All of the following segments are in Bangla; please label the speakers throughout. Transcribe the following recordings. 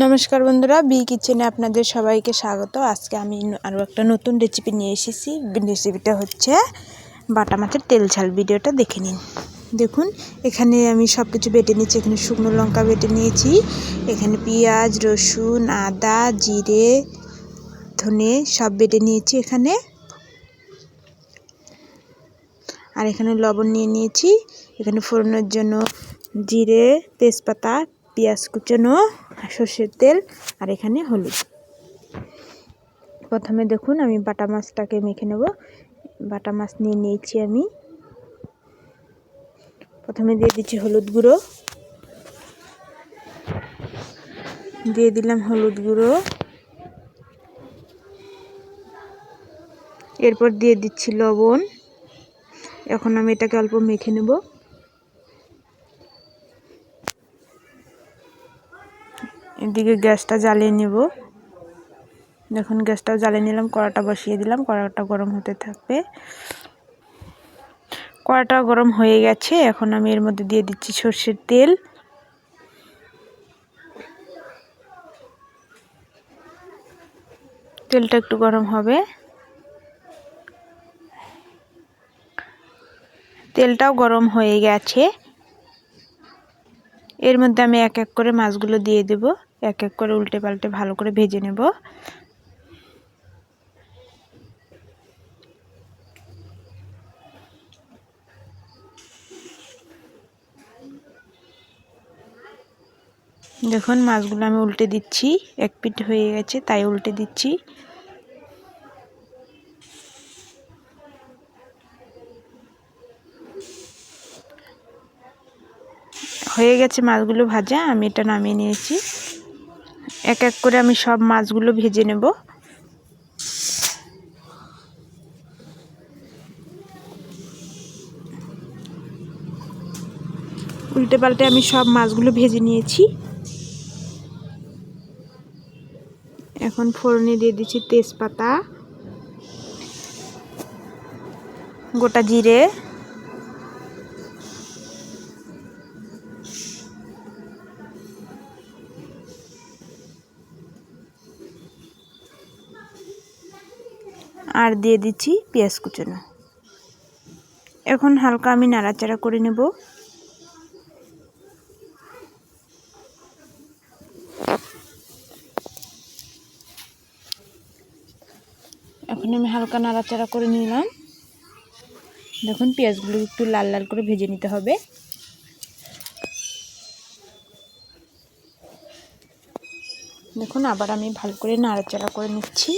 Speaker 1: নমস্কার বন্ধুরা, বি কিচেনে আপনাদের সবাইকে স্বাগত। আজকে আমি আরও একটা নতুন রেসিপি নিয়ে এসেছি। রেসিপিটা হচ্ছে বাটা মাছের তেল ঝাল। ভিডিওটা দেখে নিন। দেখুন, এখানে আমি সব কিছু বেটে নিয়েছি। এখানে শুকনো লঙ্কা বেটে নিয়েছি, এখানে পেঁয়াজ, রসুন, আদা, জিরে, ধনে সব বেটে নিয়েছি এখানে। আর এখানে লবণ নিয়ে নিয়েছি। এখানে ফোড়নের জন্য জিরে, তেজপাতা, পেঁয়াজ কুচানো, সর্ষের তেল, আর এখানে হলুদ। প্রথমে দেখুন আমি বাটা মাছটাকে মেখে নেব। বাটা মাছ নিয়ে নিয়েছি আমি। প্রথমে দিয়ে দিচ্ছি হলুদ গুঁড়ো, দিয়ে দিলাম হলুদ গুঁড়ো। এরপর দিয়ে দিচ্ছি লবণ। এখন আমি এটাকে অল্প মেখে নেব। এদিকে গ্যাসটা জ্বালিয়ে নেব। দেখুন, গ্যাসটাও জ্বালিয়ে নিলাম, কড়াটা বসিয়ে দিলাম। কড়াটা গরম হতে থাকবে। কড়াটা গরম হয়ে গেছে। এখন আমি এর মধ্যে দিয়ে দিচ্ছি সর্ষের তেল। তেলটা একটু গরম হবে। তেলটাও গরম হয়ে গেছে। এর মধ্যে আমি এক এক করে মাছগুলো দিয়ে দেব। এক এক করে উল্টে পাল্টে ভালো করে ভেজে নেব। দেখুন, মাছগুলো আমি উল্টে দিচ্ছি। এক পিঠ হয়ে গেছে তাই উল্টে দিচ্ছি। হয়ে গেছে মাছগুলো ভাজা। আমি এটা নামিয়ে নিয়েছি। এক এক করে আমি সব মাছগুলো ভেজে নেব। উল্টে পাল্টে আমি সব মাছগুলো ভেজে নিয়েছি। এখন ফোড়নে দিয়ে দিচ্ছি তেজপাতা, গোটা জিরে, আর দিয়ে দিচ্ছি পেঁয়াজ কুচানো। এখন হালকা আমি নাড়াচাড়া করে নেব। এখন আমি হালকা নাড়াচাড়া করে নিলাম। দেখুন, পেঁয়াজগুলো একটু লাল লাল করে ভেজে নিতে হবে। দেখুন, আবার আমি ভালো করে নাড়াচাড়া করে নিচ্ছি।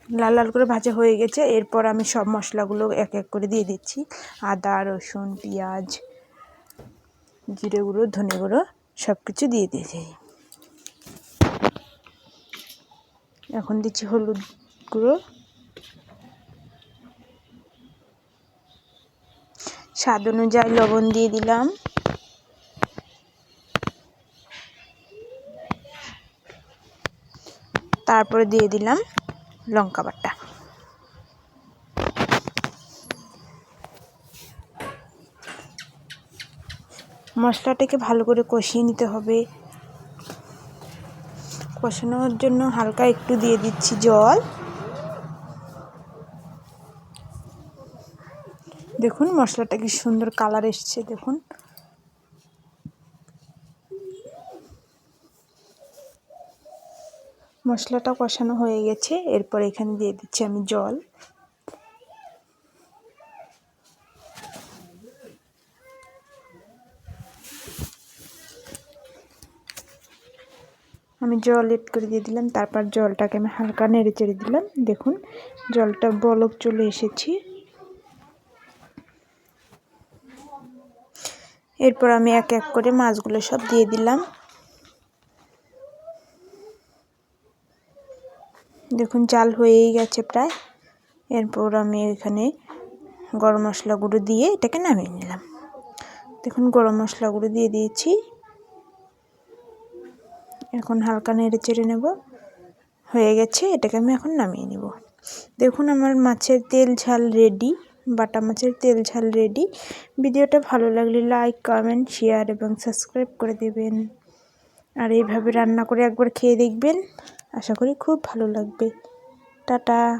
Speaker 1: লাল লাল করে ভাজা হয়ে গেছে। এরপর আমি সব মশলাগুলো এক এক করে দিয়ে দিচ্ছি। আদা, রসুন, পেঁয়াজ, জিরে গুঁড়ো, ধনে গুঁড়ো সব কিছু দিয়ে দিয়েছি। এখন দিচ্ছি হলুদ গুঁড়ো, স্বাদ অনুযায়ী লবণ দিয়ে দিলাম। তারপরে দিয়ে দিলাম লঙ্কা বাটা। মশলাটাকে ভালো করে কষিয়ে নিতে হবে। কষানোর জন্য হালকা একটু দিয়ে দিচ্ছি জল। দেখুন, মশলাটা কি সুন্দর কালার এসছে। দেখুন, মশলাটা কষানো হয়ে গেছে। এরপর এখানে দিয়ে দিচ্ছি আমি জল। আমি জল এড করে দিয়ে দিলাম। তারপর জলটাকে আমি হালকা নেড়ে চেড়ে দিলাম। দেখুন, জলটা বলক চলে এসেছে। এরপর আমি এক এক করে মাছগুলো সব দিয়ে দিলাম। দেখুন, জাল হয়েই গেছে প্রায়। এরপর আমি এখানে গরম মশলা গুঁড়ো দিয়ে এটাকে নামিয়ে নিলাম। দেখুন, গরম মশলা গুঁড়ো দিয়ে দিয়েছি। এখন হালকা নেড়ে চেড়ে নেব। হয়ে গেছে, এটাকে আমি এখন নামিয়ে নেব। দেখুন, আমার মাছের তেল ঝাল রেডি। বাটা মাছের তেল ঝাল রেডি। ভিডিওটা ভালো লাগলে লাইক, কমেন্ট, শেয়ার এবং সাবস্ক্রাইব করে দেবেন। আর এইভাবে রান্না করে একবার খেয়ে দেখবেন, আশা করি খুব ভালো লাগবে। টাটা।